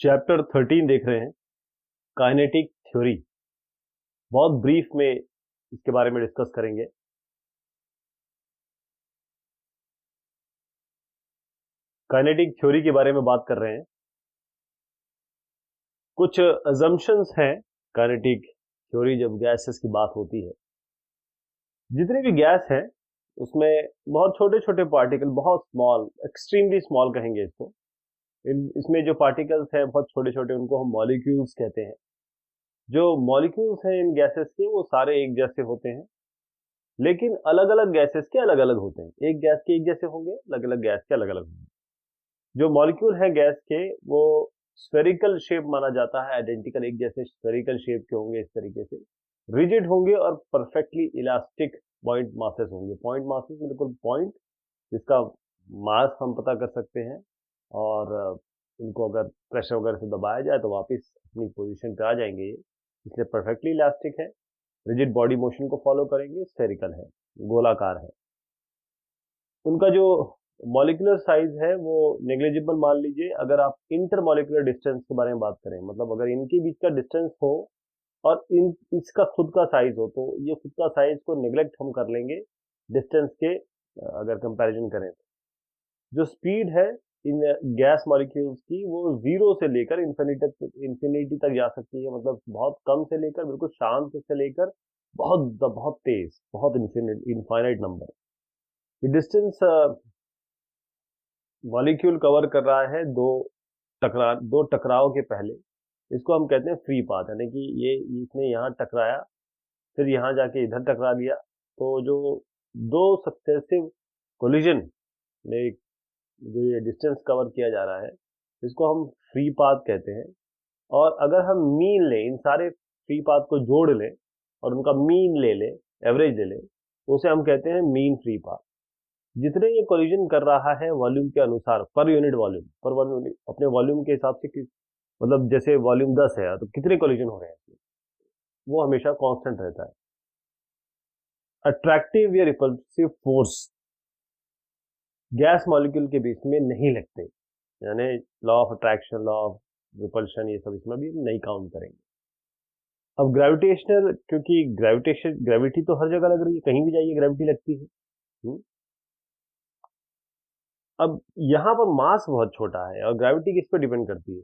Chapter 13 देख रहे हैं, काइनेटिक थ्योरी। बहुत ब्रीफ में इसके बारे में डिस्कस करेंगे। काइनेटिक थ्योरी के बारे में बात कर रहे हैं। कुछ अजम्पशंस हैं काइनेटिक थ्योरी जब गैसेस की बात होती है। जितने भी गैस हैं उसमें बहुत छोटे छोटे पार्टिकल, बहुत स्मॉल, एक्सट्रीमली स्मॉल कहेंगे इसको। इसमें जो पार्टिकल्स हैं बहुत छोटे छोटे, उनको हम मॉलिक्यूल्स कहते हैं। जो मॉलिक्यूल्स हैं इन गैसेस के वो सारे एक जैसे होते हैं, लेकिन अलग अलग गैसेस के अलग अलग होते हैं। एक गैस के एक जैसे होंगे, अलग अलग गैस के अलग अलग होंगे। जो मॉलिक्यूल है गैस के वो स्फेरिकल शेप माना जाता है, आइडेंटिकल एक जैसे स्फेरिकल शेप के होंगे, इस तरीके से रिजिड होंगे और परफेक्टली इलास्टिक पॉइंट मासेस होंगे। पॉइंट मासेस बिल्कुल पॉइंट जिसका मास हम पता कर सकते हैं, और इनको अगर प्रेशर वगैरह से दबाया जाए तो वापस अपनी पोजीशन पे आ जाएंगे ये, इसलिए परफेक्टली इलास्टिक है, रिजिड बॉडी मोशन को फॉलो करेंगे, स्फेरिकल है, गोलाकार है। उनका जो मॉलिक्यूलर साइज है वो नेग्लिजिबल मान लीजिए। अगर आप इंटरमॉलिक्यूलर डिस्टेंस के बारे में बात करें, मतलब अगर इनके बीच का डिस्टेंस हो और इसका खुद का साइज हो, तो ये खुद का साइज को नेग्लेक्ट हम कर लेंगे डिस्टेंस के, अगर कंपैरिजन करें तो। जो स्पीड है इन गैस मॉलिक्यूल्स की वो जीरो से लेकर इंफिनिटी तक जा सकती है। मतलब बहुत कम से लेकर बिल्कुल शांत से लेकर बहुत बहुत तेज, बहुत इनफाइनाइट नंबर। ये डिस्टेंस मॉलिक्यूल कवर कर रहा है दो टकराव के पहले। इसको हम कहते हैं फ्री पाथ, यानी कि ये इसने यहाँ टकराया, फिर यहाँ जाके इधर टकरा दिया, तो जो दो सक्सेसिव कोलिजन में जो ये डिस्टेंस कवर किया जा रहा है इसको हम फ्री पाथ कहते हैं। और अगर हम मीन लें, इन सारे फ्री पाथ को जोड़ लें और उनका मीन ले लें, एवरेज ले लें, तो उसे हम कहते हैं मीन फ्री पाथ। जितने ये कोलिजन कर रहा है वॉल्यूम के अनुसार, पर यूनिट वॉल्यूम, पर वॉल्यूम अपने वॉल्यूम के हिसाब से, मतलब जैसे वॉल्यूम 10 है तो कितने कोलिजन हो रहे हैं, वो हमेशा कांस्टेंट रहता है। अट्रैक्टिव या रिपल्सिव फोर्स गैस मॉलिक्यूल के बीच में नहीं लगते, यानी law of attraction, law of repulsion, ये सब इसमें भी हम नहीं काउंट करेंगे। अब ग्रेविटेशनल, क्योंकि ग्रेविटी तो हर जगह लग रही है, कहीं भी जाइए ग्रेविटी लगती है। अब यहाँ पर मास बहुत छोटा है और ग्रेविटी किस पे डिपेंड करती है?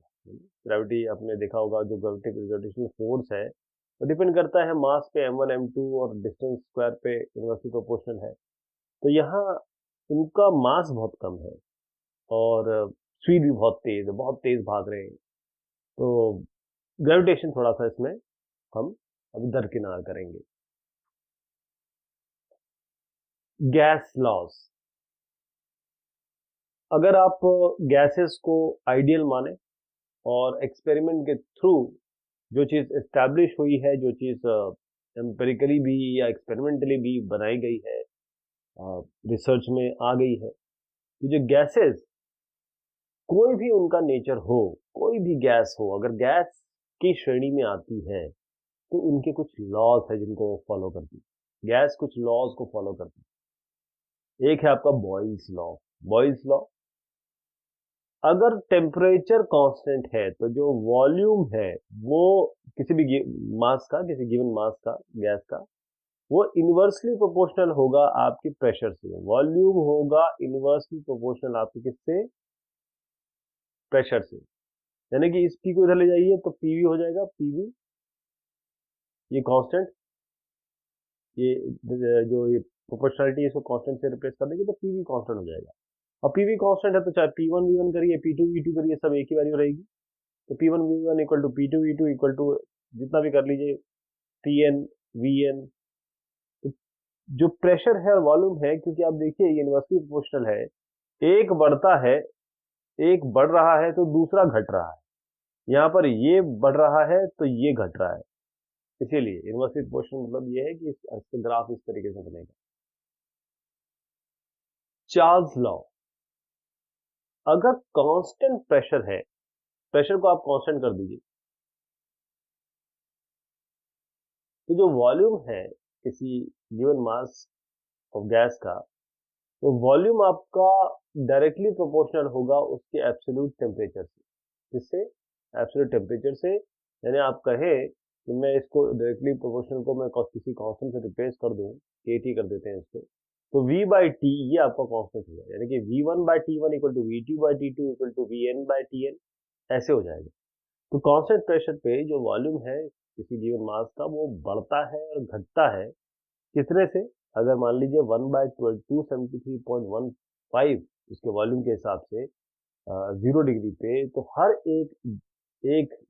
ग्रेविटी आपने देखा होगा, जो ग्रेविटेशनल फोर्स है वो डिपेंड करता है मास पे, m1 m2, और डिस्टेंस स्क्वायर पे इनवर्सली प्रोपोर्शनल है। तो यहाँ इनका मास बहुत कम है और स्पीड भी बहुत तेज है, बहुत तेज भाग रहे हैं। तो ग्रेविटेशन थोड़ा सा इसमें हम अभी दरकिनार करेंगे। गैस लॉस, अगर आप गैसेस को आइडियल माने और एक्सपेरिमेंट के थ्रू जो चीज़ एस्टैब्लिश हुई है, जो चीज़ एम्पेरिकली भी या एक्सपेरिमेंटली भी बनाई गई है, रिसर्च में आ गई है, कि जो गैसेस, कोई भी उनका नेचर हो, कोई भी गैस हो, अगर गैस की श्रेणी में आती है तो उनके कुछ लॉज है जिनको फॉलो करती है। गैस कुछ लॉज को फॉलो करती है। एक है आपका बॉयल्स लॉ। बॉयल्स लॉ, अगर टेम्परेचर कांस्टेंट है तो जो वॉल्यूम है वो किसी भी मास का, किसी गिवन मास का, गैस का, वो इनवर्सली प्रोपोर्शनल होगा आपके प्रेशर से। वॉल्यूम होगा इनवर्सली प्रोपोर्शनल आपके किससे? प्रेशर से। यानी कि इस पी को इधर ले जाइए तो पीवी हो जाएगा, पीवी, ये कांस्टेंट, ये जो ये प्रोपोर्शनलिटी इसको कांस्टेंट से रिप्लेस कर देंगे तो पीवी कांस्टेंट हो जाएगा। और पीवी कांस्टेंट है तो चाहे P1 V1 करिए, P2 V2 करिए, सब एक ही वैल्यू रहेगी। तो P1 V1 equal to P2 V2 equal to जितना भी कर लीजिए, Tn Vn। तो जो प्रेशर है और वॉल्यूम है, क्योंकि आप देखिए ये इनवर्सली प्रोपोर्शनल है, एक बढ़ता है, एक बढ़ रहा है तो दूसरा घट रहा है। यहाँ पर ये बढ़ रहा है तो ये घट रहा है, इसीलिए इनवर्सली प्रोपोर्शनल मतलब ये है कि इसका ग्राफ इस तरीके से बनेगा। चार्ल्स लॉ, अगर कांस्टेंट प्रेशर है, प्रेशर को आप कांस्टेंट कर दीजिए, तो जो वॉल्यूम है किसी गिवन मास ऑफ गैस का, तो वॉल्यूम आपका डायरेक्टली प्रोपोर्शनल होगा उसके एब्सोल्यूट टेम्परेचर से। जिससे एब्सोल्यूट टेम्परेचर से, यानी आप कहें कि मैं इसको डायरेक्टली प्रोपोर्शनल को मैं किसी कांस्टेंट से रिप्लेस कर दूं, KT कर देते हैं इसको, तो V बाई टी ये आपका कांस्टेंट हुआ, यानी कि V1 by T1 equal to V2 by T2 equal to VN by TN, ऐसे हो जाएगा। तो कांस्टेंट प्रेशर पे जो वॉल्यूम है किसी गिवन मास का वो बढ़ता है और घटता है कितने से, अगर मान लीजिए 1/273.15 इसके वॉल्यूम के हिसाब से 0 डिग्री पे, तो हर एक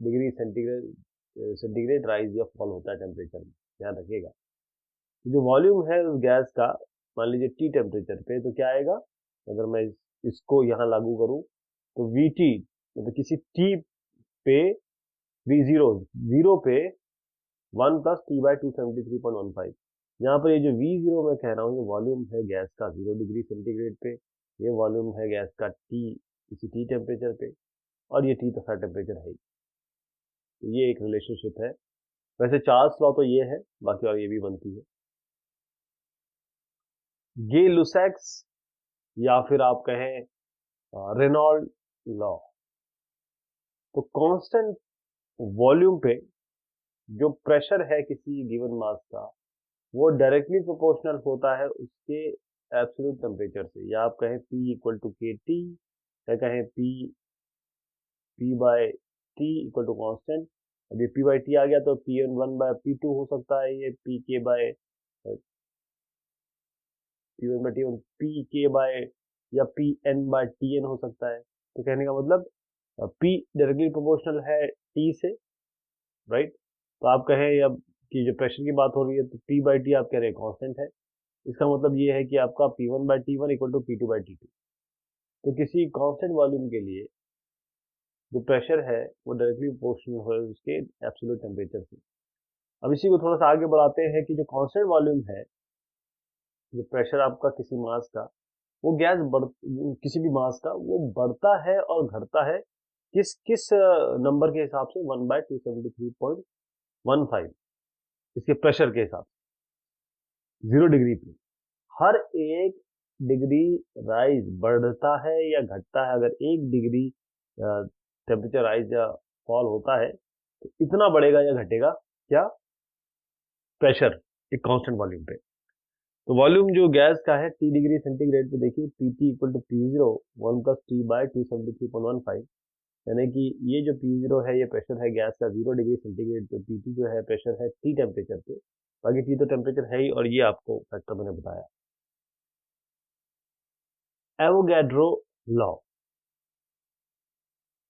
डिग्री सेंटीग्रेड राइज या फॉल होता है टेम्परेचर में, ध्यान रखिएगा। जो वॉल्यूम है उस गैस का मान लीजिए T टेम्परेचर पे, तो क्या आएगा, अगर मैं इसको यहाँ लागू करूँ तो VT मतलब किसी T पे जीरो पे 1 प्लस टी बाई 273.15, यहाँ पर ये जो V0 मैं कह रहा हूँ ये वॉल्यूम है गैस का 0 डिग्री सेंटीग्रेड पे, ये वॉल्यूम है गैस का किसी T टेम्परेचर पे, और ये T तथा टेम्परेचर है। तो ये एक रिलेशनशिप है। वैसे चार्ल्स लॉ तो ये है, बाकी और ये भी बनती है। गे-लुसैक्स या फिर आप कहें रेनॉल्ड लॉ। तो कांस्टेंट वॉल्यूम पे जो प्रेशर है किसी गिवन मास का वो डायरेक्टली प्रोपोर्शनल होता है उसके एब्सोल्यूट टेम्परेचर से, या आप कहें P इक्वल टू KT, या कहें P by T equal to constant. अब ये P बाय T आ गया तो P1 बाय P2 हो सकता है, ये P1 बाय PK बाय या PN बाय TN हो सकता है। तो कहने का मतलब P डायरेक्टली प्रोपोर्शनल है T से, राइट। तो आप कहें अब कि जो प्रेशर की बात हो रही है तो P बाई T आप कह रहे हैं कांस्टेंट है, इसका मतलब ये है कि आपका P1 by T1 equal to P2 by T2। तो किसी कांस्टेंट वॉल्यूम के लिए जो प्रेशर है वो डायरेक्टली प्रोपोर्शनल है उसके एब्सोल्यूट टेम्परेचर से। अब इसी को थोड़ा सा आगे बढ़ाते हैं कि जो कांस्टेंट वॉल्यूम है, जो प्रेशर आपका किसी मास का, वो किसी भी मास का वो बढ़ता है और घटता है किस किस नंबर के हिसाब से, 1/273.15 इसके प्रेशर के हिसाब से 0 डिग्री पे। हर एक डिग्री राइज बढ़ता है या घटता है, अगर 1 डिग्री टेम्परेचर राइज या फॉल होता है तो इतना बढ़ेगा या घटेगा क्या, प्रेशर एक कांस्टेंट वॉल्यूम पे। तो वॉल्यूम जो गैस का है T डिग्री सेंटीग्रेड पे देखिए PT equal to P0 1 plus T by 273.15, यानी कि ये जो P0 है ये प्रेशर है गैस का 0 डिग्री सेंटीग्रेड पे, PT जो है प्रेशर है T टेम्परेचर पे, बाकी T तो टेम्परेचर है ही, और ये आपको फैक्टर मैंने बताया। Avogadro law.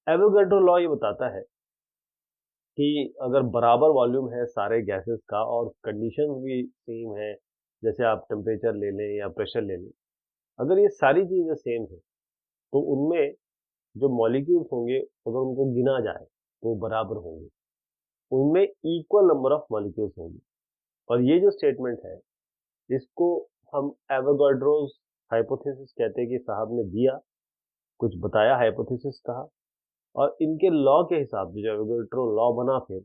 एवोगैड्रो लॉ ये बताता है कि अगर बराबर वॉल्यूम है सारे गैसेस का और कंडीशन भी सेम है, जैसे आप टेम्परेचर ले लें या प्रेशर ले लें, अगर ये सारी चीज़ें सेम है तो उनमें जो मॉलिक्यूल्स होंगे अगर उनको गिना जाए तो बराबर होंगे, उनमें इक्वल नंबर ऑफ मॉलिक्यूल्स होंगे। और ये जो स्टेटमेंट है इसको हम एवोगैड्रोस हाइपोथेसिस कहते हैं कि साहब ने दिया कुछ बताया, हाइपोथेसिस कहा, और इनके लॉ के हिसाब से जो एवोगैड्रो लॉ बना, फिर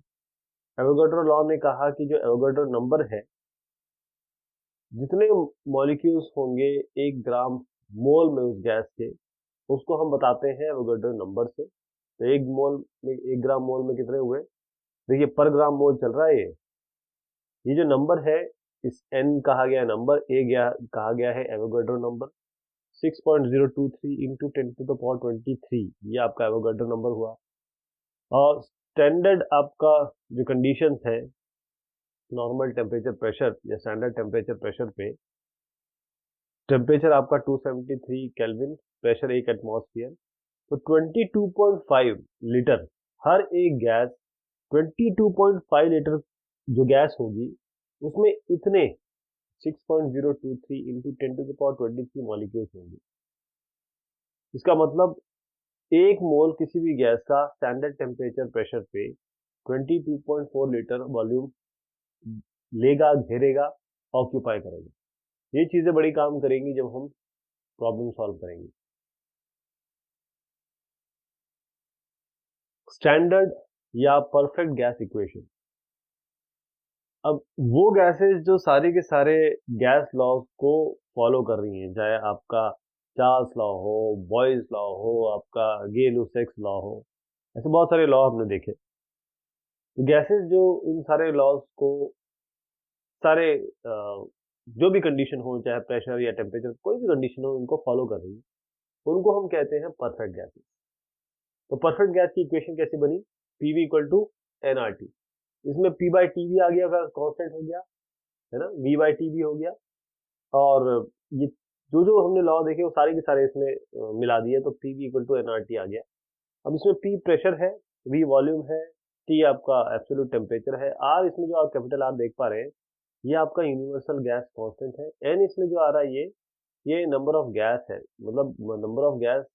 एवोगैड्रो लॉ ने कहा कि जो एवोगैड्रो नंबर है, जितने मॉलिक्यूल्स होंगे 1 ग्राम मोल में उस गैस के, उसको हम बताते हैं एवोगैड्रो नंबर से। तो 1 ग्राम मोल में कितने हुए, देखिए पर ग्राम मोल चल रहा है ये जो नंबर है इस n कहा गया नंबर, कहा गया है एवोगैड्रो नंबर। 6.023 इंटू 10⁻23 ये आपका एवोगैड्रो नंबर हुआ। और स्टैंडर्ड आपका जो कंडीशन है नॉर्मल टेम्परेचर प्रेशर या स्टैंडर्ड टेम्परेचर प्रेशर पे, टेम्परेचर आपका 273 केल्विन, प्रेशर 1 एटमॉस्फेयर, तो 22.5 लीटर हर एक गैस, 22.5 लीटर जो गैस होगी उसमें इतने 6.023 इंटू 10⁻23 मॉलिक्यूल्स होंगे। इसका मतलब 1 मोल किसी भी गैस का स्टैंडर्ड टेम्परेचर प्रेशर पे 22.4 लीटर वॉल्यूम लेगा, घेरेगा, ऑक्यूपाई करेगा। ये चीजें बड़ी काम करेंगी जब हम प्रॉब्लम सॉल्व करेंगे। स्टैंडर्ड या परफेक्ट गैस इक्वेशन। अब वो गैसेस जो सारे के सारे गैस लॉज को फॉलो कर रही हैं, चाहे आपका चार्ल्स लॉ हो, बॉयल्स लॉ हो, आपका गे-लुसैक्स लॉ हो, ऐसे बहुत सारे लॉ हमने देखे। तो गैसेस जो इन सारे लॉज को सारे जो भी कंडीशन हो, चाहे प्रेशर या टेम्परेचर, कोई भी कंडीशन हो, उनको फॉलो कर रही है, उनको हम कहते हैं परफेक्ट गैसेस। तो परफेक्ट गैस की इक्वेशन कैसे बनी? PV equal to NRT. इसमें पी बाई टी भी आ गया, अगर कांस्टेंट हो गया है ना, वी बाई टी भी हो गया, और ये जो जो हमने लॉ देखे वो सारे के सारे इसमें मिला दिए, तो पीवी इक्वल टू एनआरटी आ गया। अब इसमें पी प्रेशर है, वी वॉल्यूम है, टी आपका एब्सोल्यूट टेम्परेचर है, आर इसमें जो आप कैपिटल आर देख पा रहे हैं ये आपका यूनिवर्सल गैस कांस्टेंट है, एन इसमें जो आ रहा है ये नंबर ऑफ गैस है, मतलब नंबर ऑफ गैस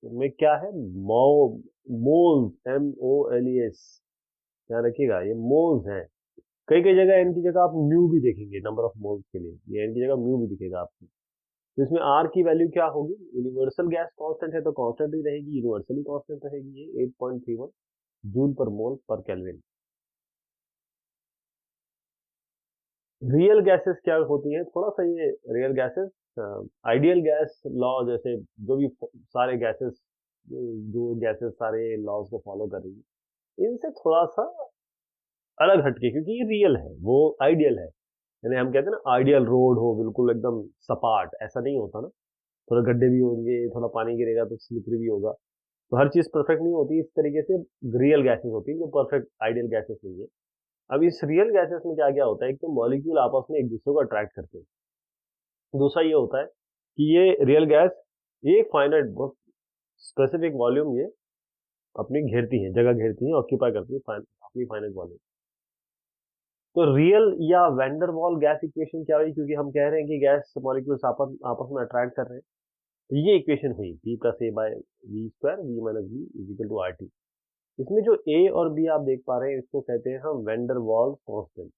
में क्या है, मोल्स, MOLES, ध्यान रखिएगा ये मोल्स हैं। कई कई जगह एन की जगह आप म्यू भी देखेंगे नंबर ऑफ मोल्स के लिए, ये एन की जगह म्यू भी दिखेगा आपको। तो इसमें आर की वैल्यू क्या होगी? यूनिवर्सल गैस कांस्टेंट है तो कांस्टेंट ही रहेगी, यूनिवर्सली कांस्टेंट रहेगी, ये 8.31 जूल पर मोल पर केल्विन। रियल गैसेस क्या होती हैं, थोड़ा सा ये real gases, ideal gas law जैसे जो भी सारे गैसेस, जो गैसेस सारे लॉज को फॉलो कर रही है, इनसे थोड़ा सा अलग हटके, क्योंकि ये रियल है, वो आइडियल है। यानी हम कहते हैं ना आइडियल रोड हो बिल्कुल एकदम सपाट, ऐसा नहीं होता ना, थोड़ा गड्ढे भी होंगे, थोड़ा पानी गिरेगा तो स्लिपरी भी होगा, तो हर चीज परफेक्ट नहीं होती। इस तरीके से रियल गैसेस होती है जो परफेक्ट आइडियल गैसेस नहीं है। अब इस रियल गैसेस में क्या क्या होता है, एक तो मॉलिक्यूल आपस में एक दूसरे को अट्रैक्ट करते हैं, दूसरा ये होता है कि ये रियल गैस एक फाइनाइट बहुत स्पेसिफिक वॉल्यूम ये अपनी घेरती है, जगह घेरती है, ऑक्यूपाई करती है अपनी फाइनाइट वॉल्यूम। तो रियल या वैंडर वॉल गैस इक्वेशन क्या हुई, क्योंकि हम कह रहे हैं कि गैस मॉलिक्यूल्स आपस में अट्रैक्ट कर रहे हैं, तो ये इक्वेशन हुई P plus A by V square, V minus V is equal to R T. इसमें जो ए और बी आप देख पा रहे हैं इसको कहते हैं हम वैंडर वॉल कांस्टेंट।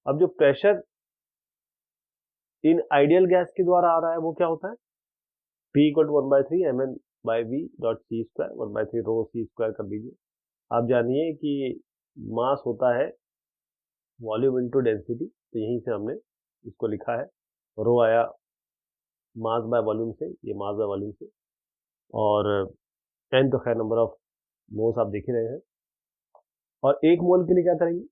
अब जो प्रेशर इन आइडियल गैस के द्वारा आ रहा है वो क्या होता है, P equal to 1/3 mn by V dot C square, 1/3 rho C square कर दीजिए। आप जानिए कि मास होता है वॉल्यूम इनटू डेंसिटी, तो यहीं से हमने इसको लिखा है, रो आया मास बाय वॉल्यूम से, ये मास बाय वॉल्यूम से, और एन तो खैर नंबर ऑफ मोल्स आप देख ही रहे हैं। और एक मोल के लिए क्या करेंगे,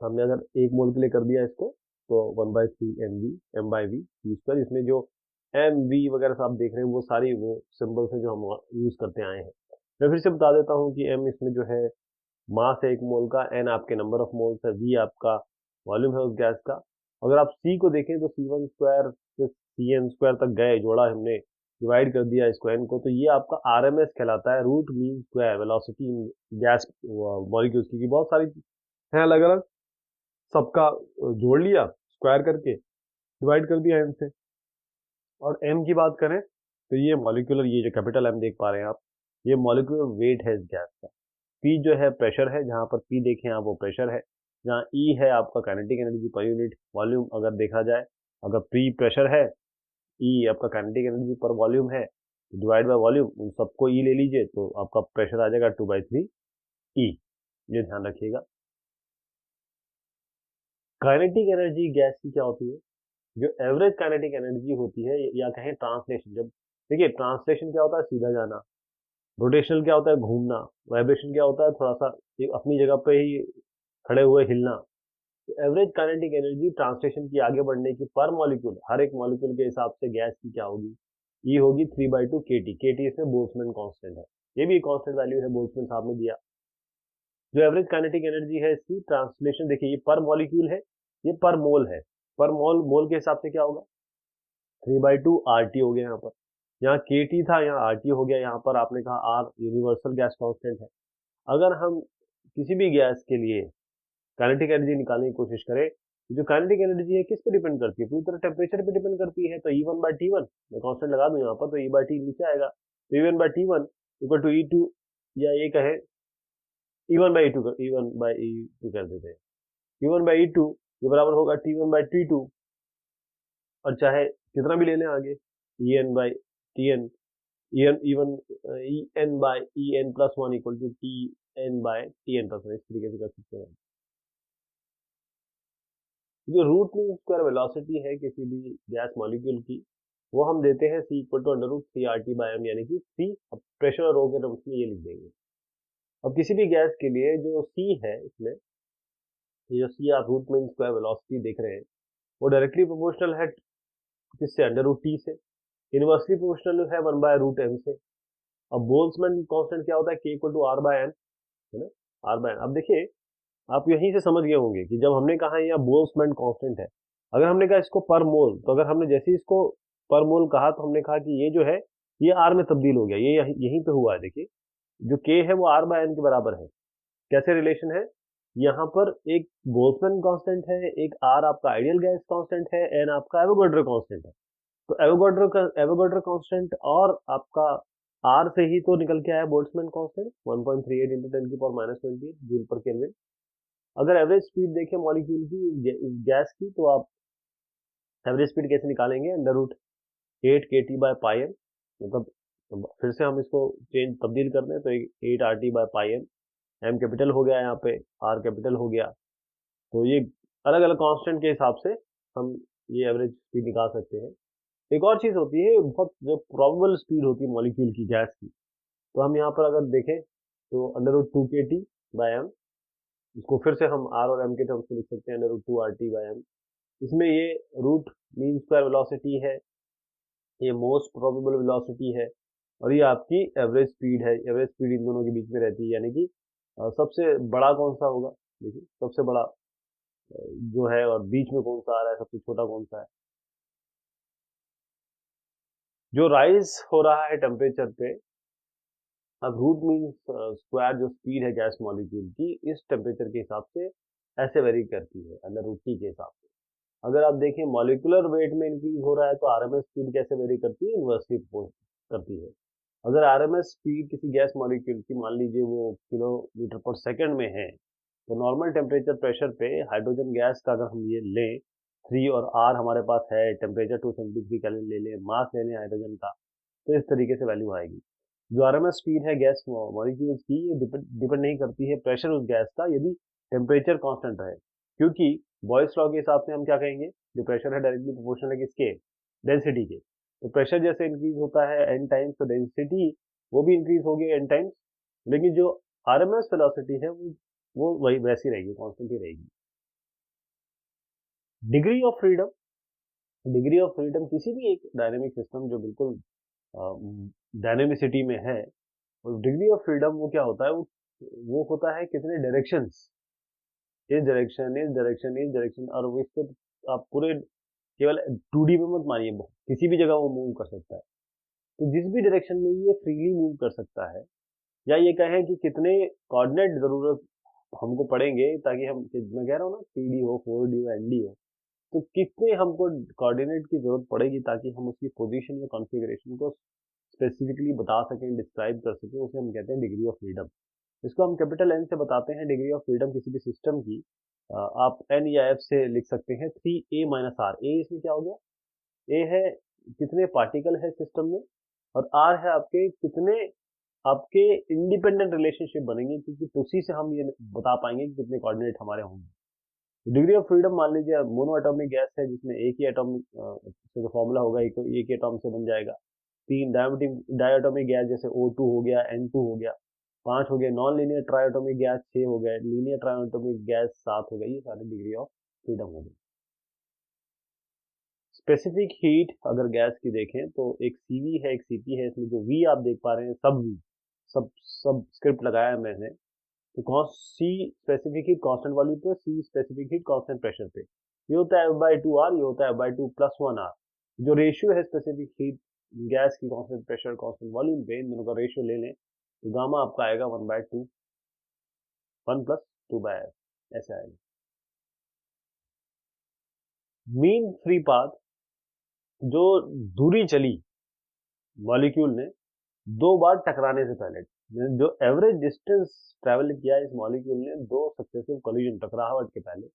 हमने अगर एक मोल के लिए कर दिया इसको, तो 1/3 M by V C square, इसमें जो एम वी वगैरह सब आप देख रहे हैं वो सारी वो सिंबल्स हैं जो हम यूज करते आए हैं। मैं फिर से बता देता हूँ कि एम इसमें जो है मास है एक मोल का, एन आपके नंबर ऑफ मोल्स है, वी आपका वॉल्यूम है उस गैस का। अगर आप सी को देखें तो C1 स्क्वायर से CN स्क्वायर तक गए, जोड़ा हमने, डिवाइड कर दिया इसको एन को, तो ये आपका RMS कहलाता है, root mean square velocity in gas molecules की। बहुत सारी हैं अलग अलग, सबका जोड़ लिया स्क्वायर करके, डिवाइड कर दिया एम से। और एम की बात करें तो ये मॉलिक्यूलर, ये जो कैपिटल एम देख पा रहे हैं आप, ये मॉलिक्यूलर वेट है इस गैस का। पी जो है प्रेशर है, जहां पर पी देखें आप वो प्रेशर है, जहां ई है आपका kinetic energy per unit volume अगर देखा जाए, अगर पी प्रेशर है, ई आपका काइनेटिक एनर्जी पर वॉल्यूम है, डिवाइड बाय वॉल्यूम, उन सबको ई ले लीजिए तो आपका प्रेशर आ जाएगा 2/3 ई, ये ध्यान रखिएगा। काइनेटिक एनर्जी गैस की क्या होती है, जो एवरेज काइनेटिक एनर्जी होती है, या कहें ट्रांसलेशन, जब देखिए ट्रांसलेशन क्या होता है, सीधा जाना, रोटेशनल क्या होता है, घूमना, वाइब्रेशन क्या होता है, थोड़ा सा अपनी जगह पे ही खड़े हुए हिलना। तो एवरेज काइनेटिक एनर्जी ट्रांसलेशन की, आगे बढ़ने की, पर मॉलिक्यूल, हर एक मॉलिक्यूल के हिसाब से गैस की क्या होगी, ये होगी 3/2 kT। kT इसमें बोल्ट्जमैन कांस्टेंट है, ये भी कांस्टेंट वैल्यू है, बोल्ट्जमैन साहब ने दिया। जो एवरेज काइनेटिक एनर्जी है इसकी ट्रांसलेशन देखिए, ये पर मॉलिक्यूल है, ये पर मोल है, पर मोल मोल के हिसाब से क्या होगा, 3/2 RT हो गया यहाँ पर, यहाँ KT था यहाँ RT हो गया, यहाँ पर आपने कहा R यूनिवर्सल गैस कांस्टेंट है। अगर हम किसी भी गैस के लिए काइनेटिक एनर्जी निकालने की कोशिश करें, तो जो काइनेटिक एनर्जी है किस पे डिपेंड करती है, पूरी तरह टेम्परेचर पे डिपेंड करती है, तो E1/T1 मैं कांस्टेंट लगा दूं यहाँ पर, तो E/T नीचे आएगा, तो E1/T1 इक्वल टू E2, या ये कहे E1/E2 कर देते हैं, E1/E2 ये बराबर होगा T1/T2, और चाहे कितना भी ले लें आगे, EN/TN, EN/EN+1 equal to TN/TN+1, इस तरीके से कर सकते हैं। जो रूट मीन स्क्वायर वेलोसिटी है किसी भी गैस मॉलिक्यूल की, वो हम देते हैं C equal to under root 3 RT by M, यानी कि C प्रेशर और रो के टर्म्स में ये लिख देंगे। अब किसी भी गैस के लिए जो सी है इसमें, ये जो सी आप रूट मीन स्क्वायर वेलोसिटी देख रहे हैं, वो डायरेक्टली प्रोपोर्शनल है किससे, अंडर रूट टी से, इनवर्सली प्रोपोर्शनल है 1/√m से। अब बोल्ट्जमैन कांस्टेंट क्या होता है, k equal to r by n, है ना, r बाय n। अब देखिए आप यहीं से समझ गए होंगे कि जब हमने कहा यहाँ बोल्ट्जमैन कांस्टेंट है, अगर हमने कहा इसको पर मोल, तो अगर हमने जैसे ही इसको पर मोल कहा तो हमने कहा कि ये जो है ये आर में तब्दील हो गया, ये यहीं पे हुआ है। देखिए जो के है वो आर बाय एन के बराबर है। कैसे रिलेशन है, यहाँ पर एक बोल्ट्जमैन कांस्टेंट है, एक आर आपका आइडियल गैस कांस्टेंट है, एन आपका एवोगाड्रो कांस्टेंट है। तो एवोगाड्रो कांस्टेंट और आपका आर से ही तो निकल के आया बोल्ट्जमैन कांस्टेंट 1.38 इंटू 10 की पावर -28 जूल पर केल्विन। अगर एवरेज स्पीड देखें मॉलिक्यूल की गैस की, तो आप एवरेज स्पीड कैसे निकालेंगे, √8 kT बाय पाई एम, मतलब फिर से हम इसको तब्दील कर दें तो 8 RT by pi M, M capital हो गया यहाँ पे, आर कैपिटल हो गया। तो ये अलग अलग कांस्टेंट के हिसाब से हम ये एवरेज स्पीड निकाल सकते हैं। एक और चीज़ होती है, बहुत जो प्रोबेबल स्पीड होती है मॉलिक्यूल की गैस की, तो हम यहाँ पर अगर देखें तो √2 kT बाय एम, इसको फिर से हम आर और एम के टर्म्स में लिख सकते हैं, √2 RT बाय एम। इसमें ये रूट मीन स्क्वायर वेलोसिटी है, ये मोस्ट प्रोबेबल वेलोसिटी है, और ये आपकी एवरेज स्पीड है। एवरेज स्पीड इन दोनों के बीच में रहती है, यानी कि सबसे बड़ा कौन सा होगा, देखिए सबसे बड़ा जो है, और बीच में कौन सा आ रहा है, सबसे छोटा कौन सा है। जो राइज हो रहा है टेम्परेचर पे, अब रूट मीन स्क्वायर जो स्पीड है गैस मॉलिक्यूल की, इस टेम्परेचर के हिसाब से ऐसे वेरी करती है √T के हिसाब से। अगर आप देखें मॉलिक्यूलर वेट में इंक्रीज हो रहा है तो आरएमएस स्पीड कैसे वेरी करती है, इनवर्सली करती है। अगर आरएमएस स्पीड किसी गैस मॉलिक्यूल की मान लीजिए वो किलोमीटर पर सेकंड में है, तो नॉर्मल टेम्परेचर प्रेशर पे हाइड्रोजन गैस का अगर हम ये लें 3 और आर हमारे पास है, टेम्परेचर 273 केल्विन ले लें, मास ले लें हाइड्रोजन का, तो इस तरीके से वैल्यू आएगी। जो आरएमएस स्पीड है गैस मॉलिक्यूल्स की, ये डिपेंड नहीं करती है प्रेशर उस गैस का, यदि टेम्परेचर कांस्टेंट रहे। क्योंकि बॉयल्स लॉ के हिसाब से हम क्या कहेंगे, जो प्रेशर है डायरेक्टली प्रोपोर्शनल है किसके, डेंसिटी के। तो प्रेशर जैसे इंक्रीज होता है n टाइम्स, तो डेंसिटी वो भी इंक्रीज होगी n टाइम्स, लेकिन जो आरएमएस वेलोसिटी है वो वही वैसी रहेगी, कांस्टेंट ही रहेगी। Degree of freedom, degree of freedom किसी भी एक डायनेमिक सिस्टम जो बिल्कुल डायनेमिसिटी में है, और डिग्री ऑफ फ्रीडम वो क्या होता है, वो होता है कितने डायरेक्शंस, इस डायरेक्शन, इस डायरेक्शन, इस डायरेक्शन, और वो इसको आप पूरे केवल 2D में मत मानिए, किसी भी जगह वो मूव कर सकता है। तो जिस भी डायरेक्शन में ये फ्रीली मूव कर सकता है, या ये कहें कि कितने कोऑर्डिनेट जरूरत हमको पड़ेंगे ताकि हम, मैं कह रहा हूँ ना 3D हो, 4D हो, ND हो, तो कितने हमको कोऑर्डिनेट की जरूरत पड़ेगी ताकि हम उसकी पोजीशन या कॉन्फ़िगरेशन को स्पेसिफिकली बता सकें, डिस्क्राइब कर सकें, उसे हम कहते हैं डिग्री ऑफ फ्रीडम। इसको हम कैपिटल एन से बताते हैं डिग्री ऑफ फ्रीडम किसी भी सिस्टम की। आप एन या एफ से लिख सकते हैं 3a माइनस आर। ए इसमें क्या हो गया, ए है कितने पार्टिकल है सिस्टम में, और आर है आपके कितने आपके इंडिपेंडेंट रिलेशनशिप बनेंगे, क्योंकि उसी से हम ये बता पाएंगे कि कितने कोऑर्डिनेट हमारे होंगे। डिग्री ऑफ फ्रीडम मान लीजिए मोनो एटॉमिक गैस है जिसमें एक ही एटॉमिक से जो फॉर्मूला होगा एक ही एटॉम से बन जाएगा। 3 डायटोमिक गैस जैसे O2 हो गया, N2 हो गया, 5 हो गए नॉन लीनियर ट्राइएटॉमिक गैस, 6 हो गए लीनियर ट्राइएटॉमिक गैस, 7 हो गए, ये सारे डिग्री ऑफ फ्रीडम हो गए। स्पेसिफिक हीट अगर गैस की देखें तो एक सीवी है, एक सीपी है, इसमें जो वी आप देख पा रहे हैं, सब वी, सब स्क्रिप्ट लगाया है मैंने। तो कॉस सी स्पेसिफिक हीट कांस्टेंट वॉल्यूम पे, सी स्पेसिफिक हीट कांस्टेंट प्रेशर पे, ये होता है F/2R, ये होता है F/2 + 1R। जो रेशियो है स्पेसिफिक हीट गैस की कांस्टेंट प्रेशर कांस्टेंट वॉल्यूम पे, इन दोनों का रेशियो ले लें तो गामा आपका आएगा 1/2, 1 + 2/f, ऐसे आएगा। मीन फ्री पाथ, जो दूरी चली मॉलिक्यूल ने 2 बार टकराने से पहले, जो एवरेज डिस्टेंस ट्रेवल किया इस मॉलिक्यूल ने 2 सक्सेसिव कोलिजन, टकराहट के पहले,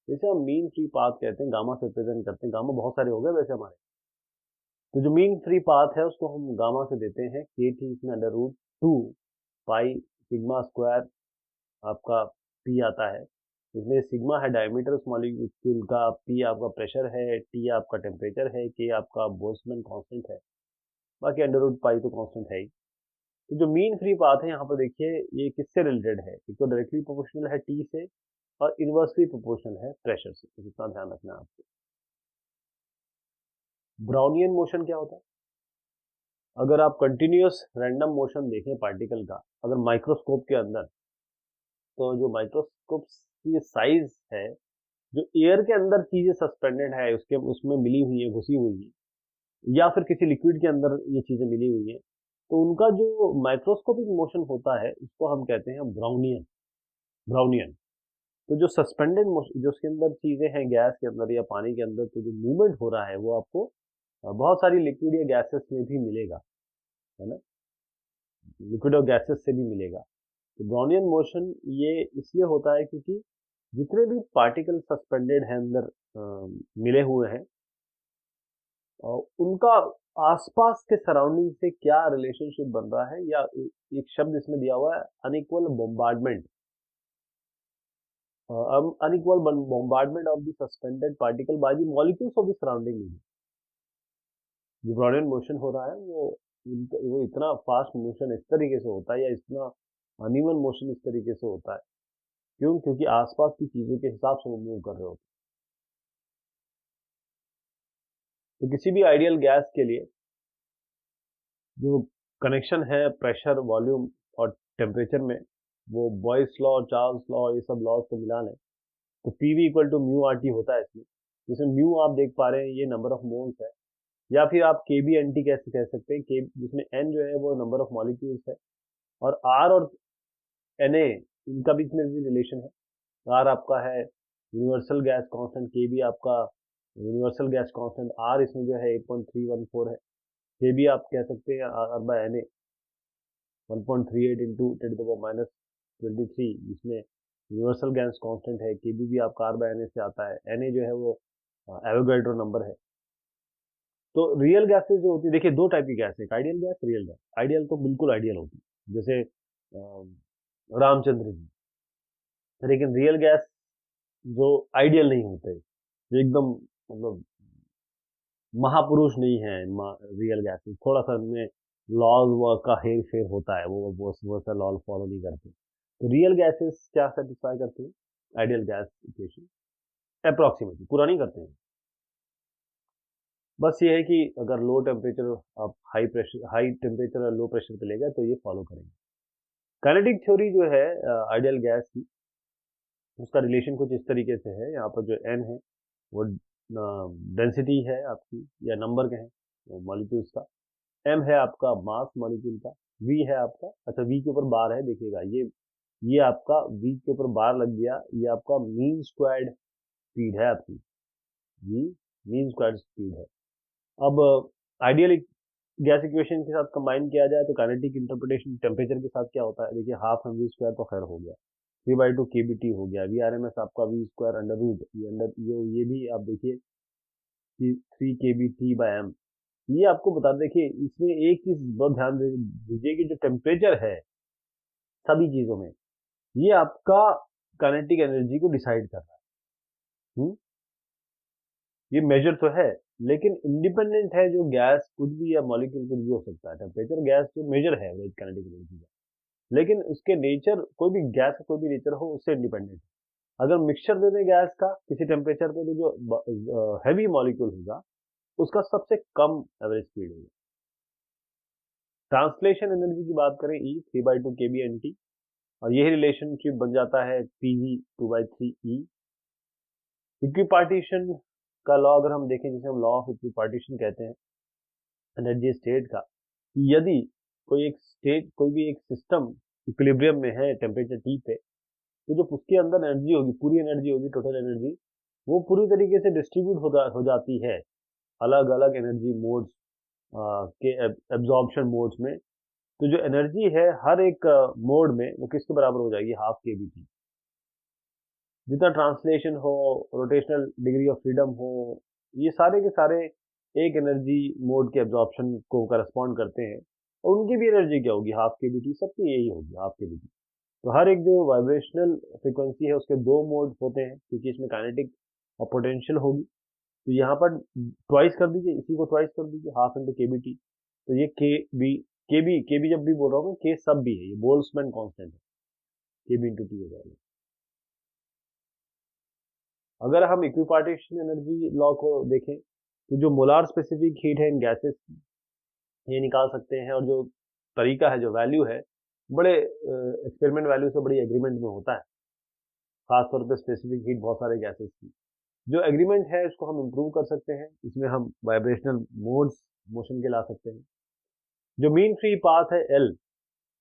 इसे हम मीन फ्री पाथ कहते हैं, गामा से रिप्रेजेंट करते हैं। गामा बहुत सारे हो गए वैसे हमारे, तो जो मीन फ्री पाथ है उसको हम गामा से देते हैं KT, इसमें √2 पाई सिग्मा स्क्वायर आपका P आता है। इसमें सिग्मा है डायमीटर उस मॉलिक्यूल का, P आपका प्रेशर है, T आपका टेम्परेचर है, K आपका बोल्ट्जमैन कांस्टेंट है, बाकी √पाई तो कांस्टेंट है ही। तो जो मीन फ्री पाथ है यहाँ पर देखिए ये किससे रिलेटेड है, एक तो डायरेक्टली प्रोपोर्शनल है टी से और इनवर्सली प्रोपोर्शनल है प्रेशर से, तो इतना ध्यान रखना है आपको। ब्राउनियन मोशन क्या होता है? अगर आप कंटिन्यूअस रैंडम मोशन देखें पार्टिकल का अगर माइक्रोस्कोप के अंदर, तो जो माइक्रोस्कोप की साइज है, जो एयर के अंदर चीजें सस्पेंडेड है उसके उसमें मिली हुई है, घुसी हुई है, या फिर किसी लिक्विड के अंदर ये चीजें मिली हुई है, तो उनका जो माइक्रोस्कोपिक मोशन होता है उसको हम कहते हैं ब्राउनियन। ब्राउनियन तो जो सस्पेंडेड मोशन, जो उसके अंदर चीजें हैं गैस के अंदर या पानी के अंदर, तो जो मूवमेंट हो रहा है वो आपको बहुत सारी लिक्विड या गैसेस में भी मिलेगा, है ना, लिक्विड और गैसेस से भी मिलेगा। तो ब्राउनियन मोशन ये इसलिए होता है क्योंकि जितने भी पार्टिकल सस्पेंडेड हैं अंदर मिले हुए हैं, उनका आसपास के सराउंडिंग से क्या रिलेशनशिप बन रहा है, या एक शब्द इसमें दिया हुआ है unequal bombardment, unequal bombardment of the suspended particle by the molecules of the surrounding medium। जो ब्राउनियन मोशन हो रहा है वो इतना फास्ट मोशन इस तरीके से होता है या इतना अनइवन मोशन इस तरीके से होता है, क्यों? क्योंकि आसपास की चीजों के हिसाब से वो मूव कर रहे होते हैं। तो किसी भी आइडियल गैस के लिए जो कनेक्शन है प्रेशर, वॉल्यूम और टेम्परेचर में, वो बॉयस लॉ, चार्ल्स लॉ, ये सब लॉज को मिला लें तो PV equal to mu R T होता है इसमें, जिसमें म्यू आप देख पा रहे हैं ये नंबर ऑफ मोल्स है, या फिर आप के बी एन टी कैसे कह सकते हैं, के जिसमें एन जो है वो नंबर ऑफ मॉलिक्यूल्स है, और आर और एन ए इनका बीच में भी रिलेशन है। आर आपका है यूनिवर्सल गैस कांस्टेंट, के बी आपका यूनिवर्सल गैस कांस्टेंट, आर इसमें जो है 8.314 है, के बी आप कह सकते हैं R by N A 1.38 into 10⁻23, जिसमें यूनिवर्सल गैस कांस्टेंट है, के बी भी आपका आर बाय एन ए से आता है, एन ए जो है वो एवोगैड्रो नंबर है। तो रियल गैसेस जो होती है, देखिए दो टाइप की गैस है, ideal gas, real gas. Ideal तो बिल्कुल आइडियल होती है, जैसे रामचंद्र जी, लेकिन रियल गैस जो आइडियल नहीं होते, जो एकदम मतलब महापुरुष नहीं है, रियल गैसेस थोड़ा सा उनमें लॉज का हेर फेर होता है, वो सा लॉ फॉलो नहीं करते। तो रियल गैसेस क्या सेटिस्फाई करते हैं? आइडियल गैस इक्वेशन अप्रोक्सीमेटली, पूरा नहीं करते हैं। बस ये है कि अगर लो टेम्परेचर आप हाई प्रेशर, हाई टेम्परेचर और लो प्रेशर पे ले गए तो ये फॉलो करेंगे। काइनेटिक थ्योरी जो है आइडियल गैस की, उसका रिलेशन कुछ इस तरीके से है। यहाँ पर जो एन है वो डेंसिटी है आपकी या नंबर के हैं मॉलिक्यूल्स का, एम है आपका मास मॉलिक्यूल का, वी है आपका, अच्छा वी के ऊपर बार है, देखिएगा ये आपका वी के ऊपर बार लग गया, ये आपका मीन स्क्वायर्ड स्पीड है आपकी, ये मीन स्क्वायर्ड स्पीड है। अब आइडियल गैस इक्वेशन के साथ कंबाइन किया जाए तो काइनेटिक इंटरप्रिटेशन टेम्परेचर के साथ क्या होता है, देखिए हाफ एम वी स्क्वायर तो खैर हो गया, 3/2 के बी टी हो गया, वी आर एम एस आपका वी स्क्वायर अंडर रूट, ये भी आप देखिए 3 के बी टी बाई एम। ये आपको बता, देखिए इसमें एक चीज बहुत ध्यान दीजिए कि जो टेम्परेचर है सभी चीजों में, ये आपका काइनेटिक एनर्जी को डिसाइड कर रहा है। ये मेजर तो है, लेकिन इंडिपेंडेंट है, जो गैस कुछ भी या मॉलिक्यूल कुछ भी हो सकता है, टेम्परेचर गैस जो मेजर है वो काइनेटिक एनर्जी का, लेकिन उसके नेचर, कोई भी गैस का कोई भी नेचर हो उससे इंडिपेंडेंट है। अगर मिक्सचर दे दें गैस का किसी टेम्परेचर पे, तो जो हैवी मॉलिक्यूल होगा उसका सबसे कम एवरेज स्पीड होगा। ट्रांसलेशन एनर्जी की बात करें, ई 3/2 के बी एन टी, और यही रिलेशनशिप बन जाता है पीवी 2/3 ई। इक्विपार्टीशन का लॉ अगर हम देखें, जिसे हम लॉ ऑफ इक्विपार्टीशन कहते हैं एनर्जी स्टेट का, यदि कोई भी एक सिस्टम इक्विलिब्रियम में है टेम्परेचर टी पे, तो जो उसके अंदर एनर्जी होगी, पूरी एनर्जी होगी, टोटल एनर्जी, वो पूरी तरीके से डिस्ट्रीब्यूट हो जाती है अलग अलग एनर्जी मोड्स के एब्जॉर्प्शन मोड्स में। तो जो एनर्जी है हर एक मोड में वो किसके बराबर हो जाएगी, हाफ के बी टी। जितना ट्रांसलेशन हो, रोटेशनल डिग्री ऑफ फ्रीडम हो, ये सारे के सारे एक एनर्जी मोड के एब्जॉर्प्शन को करस्पॉन्ड करते हैं, और उनकी भी एनर्जी क्या होगी, हाफ के बी टी, सबकी यही होगी हाफ के बी टी। तो हर एक जो वाइब्रेशनल फ्रिक्वेंसी है उसके दो मोड होते हैं, क्योंकि इसमें काइनेटिक और पोटेंशियल होगी। तो यहाँ पर ट्वाइस कर दीजिए, इसी को ट्वाइस कर दीजिए, हाफ इंटू के बी टी, तो ये के बी के बी जब भी बोल रहा हूँ के सब भी है, ये बोल्ट्जमैन कांस्टेंट है, के बी इंटू टी हो जाएगा। अगर हम इक्विपार्टीशन एनर्जी लॉ को देखें तो जो मोलार स्पेसिफिक हीट है इन गैसेस, ये निकाल सकते हैं, और जो तरीका है, जो वैल्यू है, बड़े एक्सपेरिमेंट वैल्यू से बड़ी एग्रीमेंट में होता है, खासतौर पे स्पेसिफिक हीट बहुत सारे गैसेस की। जो एग्रीमेंट है उसको हम इम्प्रूव कर सकते हैं, इसमें हम वाइब्रेशनल मोड्स मोशन के ला सकते हैं। जो मीन फ्री पाथ है एल,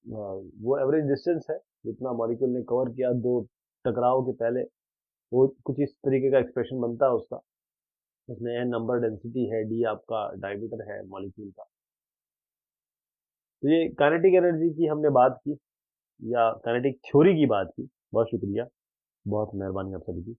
वो एवरेज डिस्टेंस है जितना मॉलिक्यूल ने कवर किया दो टकराव के पहले, वो कुछ इस तरीके का एक्सप्रेशन बनता है उसका। उसमें एन नंबर डेंसिटी है, डी आपका डायमीटर है मॉलिक्यूल का। तो ये काइनेटिक एनर्जी की हमने बात की, या काइनेटिक थ्योरी की बात की। बहुत शुक्रिया, बहुत मेहरबानी आप सभी की।